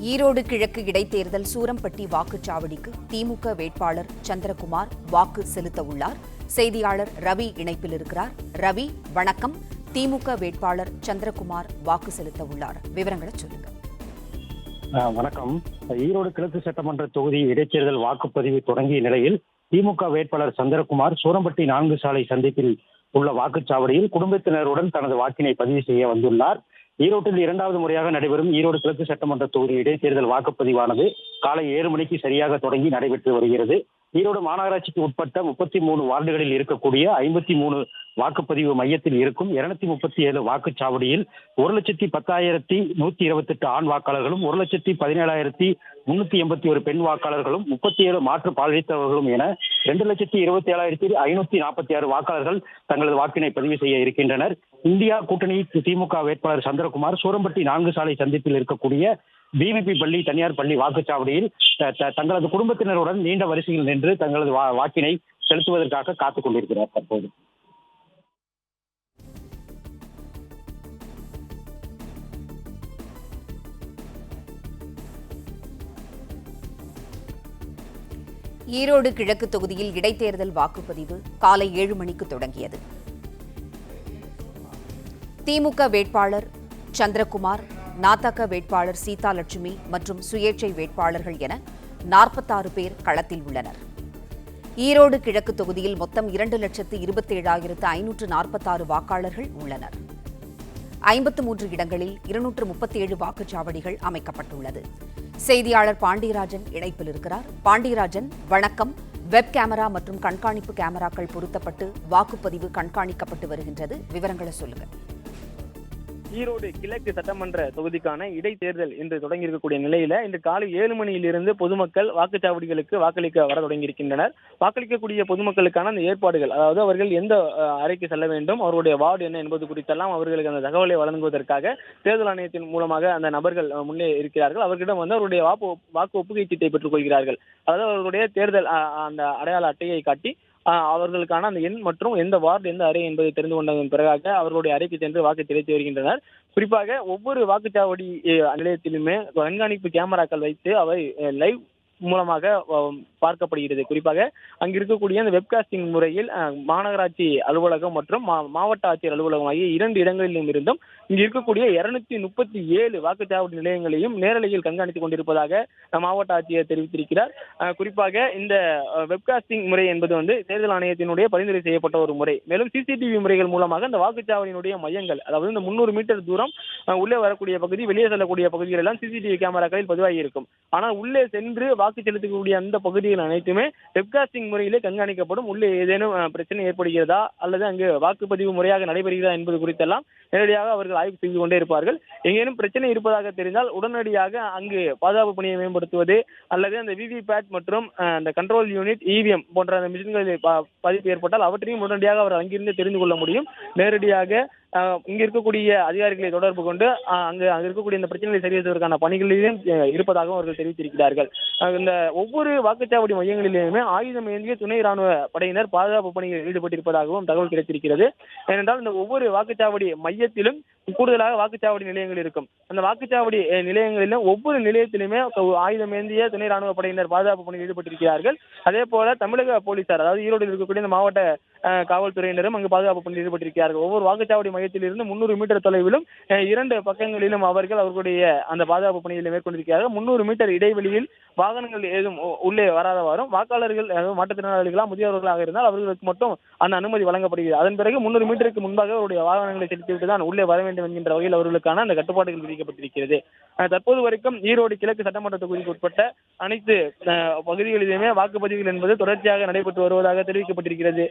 ஈரோடு கிழக்கு இடைத்தேர்தல் சூரம்பட்டி வாக்குச்சாவடிக்கு திமுக வேட்பாளர் சந்திரகுமார் வாக்கு செலுத்த உள்ளார். செய்தியாளர் ரவி இணைப்பில் இருக்கிறார். ரவி, வணக்கம். திமுக வேட்பாளர் சந்திரகுமார் வாக்கு செலுத்த உள்ளார், விவரங்களை சொல்லுங்க. வணக்கம். ஈரோடு கிழக்கு சட்டமன்ற தொகுதி இடைத்தேர்தல் வாக்குப்பதிவு தொடங்கிய நிலையில் திமுக வேட்பாளர் சந்திரகுமார் சூரம்பட்டி 4 சாலை சந்திப்பில் உள்ள வாக்குச்சாவடியில் குடும்பத்தினருடன் தனது வாக்கினை பதிவு செய்ய வந்துள்ளார். ஈரோட்டில் 2வது முறையாக நடைபெறும் ஈரோடு கிழக்கு சட்டமன்ற தொகுதி இடைத்தேர்தல் வாக்குப்பதிவானது காலை 7 மணிக்கு சரியாக தொடங்கி நடைபெற்று வருகிறது. ஈரோடு மாநகராட்சிக்கு உட்பட்ட 33 வார்டுகளில் இருக்கக்கூடிய 53 வாக்குப்பதிவு மையத்தில் இருக்கும் 237 வாக்குச்சாவடியில் 1,10,128 ஆண் வாக்காளர்களும் 1,17,381 பெண் வாக்காளர்களும் 37 மாற்று பாலித்தவர்களும் என 2,27,546 வாக்காளர்கள் தங்களது வாக்கினை பதிவு செய்ய இருக்கின்றனர். இந்தியா கூட்டணி திமுக வேட்பாளர் சந்திரகுமார் சூரம்பட்டி 4 சாலை சந்திப்பில் இருக்கக்கூடிய பிவிபி பள்ளி தனியார் பள்ளி வாக்குச்சாவடியில் தங்களது குடும்பத்தினருடன் நீண்ட வரிசையில் நின்று தங்களது வாக்கினை செலுத்துவதற்காக காத்துக் கொண்டிருக்கிறார். தற்போது ஈரோடு கிழக்கு தொகுதியில் இடைத்தேர்தல் வாக்குப்பதிவு காலை 7 மணிக்கு தொடங்கியது. திமுக வேட்பாளர் சந்திரகுமார், நாதக வேட்பாளர் சீதாலட்சுமி மற்றும் சுயேட்சை வேட்பாளர்கள் என 46 பேர் களத்தில் உள்ளனர். ஈரோடு கிழக்கு தொகுதியில் மொத்தம் 2,27,546 வாக்காளர்கள் உள்ளனர். 53 இடங்களில் 237 வாக்குச்சாவடிகள் அமைக்கப்பட்டுள்ளது. செய்தியாளர் பாண்டியராஜன் இணைப்பில் இருக்கிறார். பாண்டியராஜன், வணக்கம். வெப் கேமரா மற்றும் கண்காணிப்பு கேமராக்கள் பொருத்தப்பட்டு வாக்குப்பதிவு கண்காணிக்கப்பட்டு வருகின்றது, விவரங்களை சொல்லுங்க. ஈரோடு கிழக்கு சட்டமன்ற தொகுதிக்கான இடைத்தேர்தல் இன்று தொடங்கி இருக்கக்கூடிய நிலையில இன்று காலை 7 மணியிலிருந்து பொதுமக்கள் வாக்குச்சாவடிகளுக்கு வாக்களிக்க வர தொடங்கியிருக்கின்றனர். வாக்களிக்கக்கூடிய பொதுமக்களுக்கான அந்த ஏற்பாடுகள், அதாவது அவர்கள் எந்த அறைக்கு செல்ல வேண்டும், அவருடைய வார்டு என்ன என்பது குறித்தெல்லாம் அவர்களுக்கு அந்த தகவலை வழங்குவதற்காக தேர்தல் ஆணையத்தின் மூலமாக அந்த நபர்கள் முன்னே இருக்கிறார்கள். அவர்களிடம் அவருடைய வாக்கு ஒப்புகை சீட்டை பெற்றுக் கொள்கிறார்கள். அதாவது அவர்களுடைய தேர்தல் அந்த அடையாள அட்டையை காட்டி அவர்களுக்கான அந்த எண் மற்றும் எந்த வார்டு எந்த அறை என்பதை தெரிந்து கொண்டதன் பிறகாக அவர்களுடைய அறைக்கு சென்று வாக்கு செலுத்தி வருகின்றனர். குறிப்பாக ஒவ்வொரு வாக்குச்சாவடி நிலையத்திலுமே கண்காணிப்பு கேமராக்கள் வைத்து அவை லைவ் மூலமாக பார்க்கப்படுகிறது. குறிப்பாக அங்கு இருக்கக்கூடிய அந்த வெப்காஸ்டிங் முறையில் மாநகராட்சி அலுவலகம் மற்றும் மாவட்ட ஆட்சியர் அலுவலகம் ஆகிய 2 இடங்களிலும் இருந்தும் இங்கு இருக்கக்கூடிய 237 வாக்குச்சாவடி நிலையங்களையும் நேரலையில் கண்காணித்துக் கொண்டிருப்பதாக மாவட்ட ஆட்சியர் தெரிவித்திருக்கிறார். குறிப்பாக இந்த வெப்காஸ்டிங் முறை என்பது தேர்தல் ஆணையத்தினுடைய பரிந்துரை செய்யப்பட்ட ஒரு முறை. மேலும் சிசிடிவி முறைகள் மூலமாக இந்த வாக்குச்சாவடியினுடைய மையங்கள், அதாவது இந்த 300 மீட்டர் தூரம் உள்ளே வரக்கூடிய பகுதி, வெளியே செல்லக்கூடிய பகுதிகள் எல்லாம் சிசிடிவி கேமராக்களில் பதிவாகி இருக்கும். ஆனால் உள்ளே சென்று வாக்கு செலுத்தக்கூடிய அந்த பகுதிகள் அனைத்துமே வெப்காஸ்டிங் முறையிலே கண்காணிக்கப்படும். உள்ளே ஏதேனும் பிரச்சனை ஏற்படுகிறதா அல்லது அங்கு வாக்குப்பதிவு முறையாக நடைபெறுகிறதா என்பது குறித்தெல்லாம் நேரடியாக அவர்கள் ஆய்வு செய்து கொண்டே இருப்பார்கள். எங்கேனும் பிரச்சனை இருப்பதாக தெரிந்தால் உடனடியாக அங்கு பாதுகாப்பு பணியை மேம்படுத்துவது அல்லது அந்த விவிபேட் மற்றும் அந்த கண்ட்ரோல் யூனிட், இவிஎம் போன்ற அந்த மிஷின்களில் பாதிப்பு ஏற்பட்டால் அவற்றையும் உடனடியாக அவர் அங்கிருந்து தெரிந்து கொள்ள முடியும். நேரடியாக இங்க இருக்கக்கூடிய அதிகாரிகளை தொடர்பு கொண்டு அங்கு இருக்கக்கூடிய இந்த பிரச்சனைகளை சரி செய்வதற்கான பணிகளிலும் இருப்பதாகவும் அவர்கள் தெரிவித்திருக்கிறார்கள். இந்த ஒவ்வொரு வாக்குச்சாவடி மையங்களிலுமே ஆயுதம் ஏந்திய துணை ராணுவ படையினர் பாதுகாப்பு பணிகளில் ஈடுபட்டிருப்பதாகவும் தகவல் கிடைத்திருக்கிறது. ஏனென்றால் இந்த ஒவ்வொரு வாக்குச்சாவடி மையத்திலும் கூடுதலாக வாக்குச்சாவடி நிலையங்கள் இருக்கும். அந்த வாக்குச்சாவடி நிலையங்களிலும் ஒவ்வொரு நிலையத்திலுமே ஆயுதம் ஏந்திய துணை ராணுவ படையினர் பாதுகாப்பு பணியில் ஈடுபட்டிருக்கிறார்கள். அதே போல தமிழக போலீசார், அதாவது ஈரோட்டில் இருக்கக்கூடிய இந்த மாவட்ட காவல்துறையினரும் அங்கு பாதுகாப்பு பணியில் ஈடுபட்டிருக்கிறார்கள். ஒவ்வொரு வாக்குச்சாவடி மையத்தில் இருந்து 300 மீட்டர் தொலைவிலும் 2 பக்கங்களிலும் அவர்களுடைய அந்த பாதுகாப்பு பணிகளை மேற்கொண்டிருக்கிறார்கள். 300 மீட்டர் இடைவெளியில் வாகனங்கள் ஏதும் உள்ளே வராதவாறும் வாக்காளர்கள் மாற்றுத்திறனாளிகளாக முதியவர்களாக இருந்தால் அவர்களுக்கு மட்டும் அந்த அனுமதி வழங்கப்படுகிறது. அதன் பிறகு 300 மீட்டருக்கு முன்பாக அவருடைய வாகனங்களை செலுத்திவிட்டு தான் உள்ளே வர வேண்டும் என்கின்ற வகையில் அவர்களுக்கான அந்த கட்டுப்பாடுகள் விதிக்கப்பட்டிருக்கிறது. தற்போது வரைக்கும் ஈரோடு கிழக்கு சட்டமன்ற தொகுதிக்கு உட்பட்ட அனைத்து பகுதிகளிலுமே வாக்குப்பதிவுகள் என்பது தொடர்ச்சியாக நடைபெற்று வருவதாக தெரிவிக்கப்பட்டிருக்கிறது.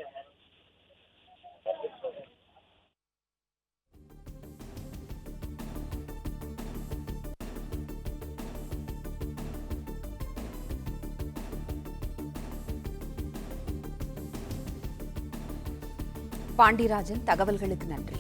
பாண்டியராஜன், தகவல்களுக்கு நன்றி.